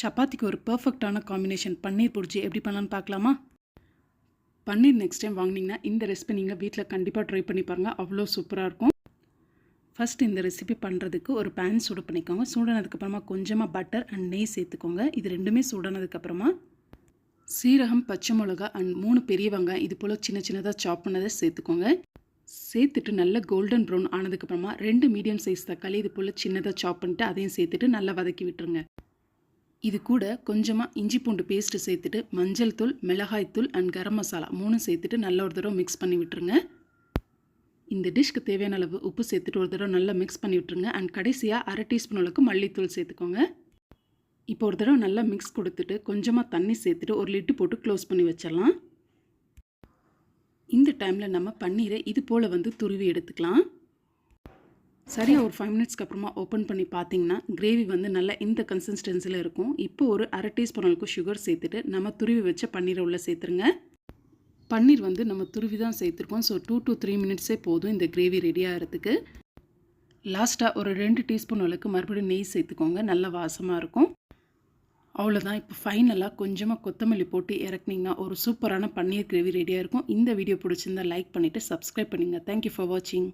சப்பாத்திக்கு ஒரு பெர்ஃபெக்டான காம்பினேஷன் பன்னீர் புர்ஜி எப்படி பண்ணலான்னு பார்க்கலாமா? பன்னீர் நெக்ஸ்ட் டைம் வாங்கினீங்கன்னா இந்த ரெசிபி நீங்கள் வீட்டில் கண்டிப்பாக ட்ரை பண்ணி பாருங்கள். அவ்வளோ சூப்பராக இருக்கும். ஃபஸ்ட் இந்த ரெசிபி பண்ணுறதுக்கு ஒரு பேன் சூடு பண்ணிக்கோங்க. சூடானதுக்கப்புறமா கொஞ்சமாக பட்டர் அண்ட் நெய் சேர்த்துக்கோங்க. இது ரெண்டுமே சூடானதுக்கப்புறமா சீரகம், பச்சை மிளகா அண்ட் 3 பெரிய வெங்காயம் இது போல் சின்ன சின்னதாக சாப் பண்ணதை சேர்த்துக்கோங்க. சேர்த்துட்டு நல்ல கோல்டன் ப்ரௌன் ஆனதுக்கப்புறமா 2 மீடியம் சைஸ் தக்காளி இது போல் சின்னதாக சாப் பண்ணிட்டு அதையும் சேர்த்துட்டு நல்லா வதக்கி விட்டுருங்க. இது கூட கொஞ்சமாக இஞ்சி பூண்டு பேஸ்ட்டு சேர்த்துட்டு மஞ்சள் தூள், மிளகாய் தூள் அண்ட் கரம் மசாலா 3 சேர்த்துட்டு நல்ல ஒரு தடவை மிக்ஸ் பண்ணி விட்டுருங்க. இந்த டிஷ்க்கு தேவையான அளவு உப்பு சேர்த்துட்டு ஒரு தடவை நல்லா மிக்ஸ் பண்ணி விட்டுருங்க. அண்ட் கடைசியாக 1/2 டீஸ்பூன் அளவுக்கு மல்லித்தூள் சேர்த்துக்கோங்க. இப்போ ஒரு தடவை நல்லா மிக்ஸ் கொடுத்துட்டு கொஞ்சமாக தண்ணி சேர்த்துட்டு ஒரு லிட்டு போட்டு க்ளோஸ் பண்ணி வச்சிடலாம். இந்த டைமில் நம்ம பன்னீரை இது போல் துருவி எடுத்துக்கலாம். சரியாக ஒரு 5 மினிட்ஸ்க்கு அப்புறமா ஓப்பன் பண்ணி பார்த்தீங்கன்னா கிரேவி நல்லா இந்த கன்சிஸ்டன்சியில் இருக்கும். இப்போ ஒரு 1/2 டீஸ்பூன் அளவுக்கு சுகர் சேர்த்துட்டு நம்ம துருவி வச்ச பன்னீரை உள்ளே சேர்த்துருங்க. பன்னீர் நம்ம துருவி தான் சேர்த்துருக்கோம். ஸோ 2 to 3 மினிட்ஸே போதும் இந்த கிரேவி ரெடி ஆகிறதுக்கு. லாஸ்ட்டாக ஒரு 2 டீஸ்பூன் அளவுக்கு மறுபடியும் நெய் சேர்த்துக்கோங்க. நல்ல வாசமாக இருக்கும். அவ்வளோதான். இப்போ ஃபைனலாக கொஞ்சமாக கொத்தமல்லி போட்டு இறக்குனீங்கன்னா ஒரு சூப்பரான பன்னீர் கிரேவி ரெடியாக இருக்கும். இந்த வீடியோ பிடிச்சிருந்தால் லைக் பண்ணிவிட்டு சப்ஸ்கிரைப் பண்ணுங்கள். தேங்க்யூ ஃபார் வாட்சிங்.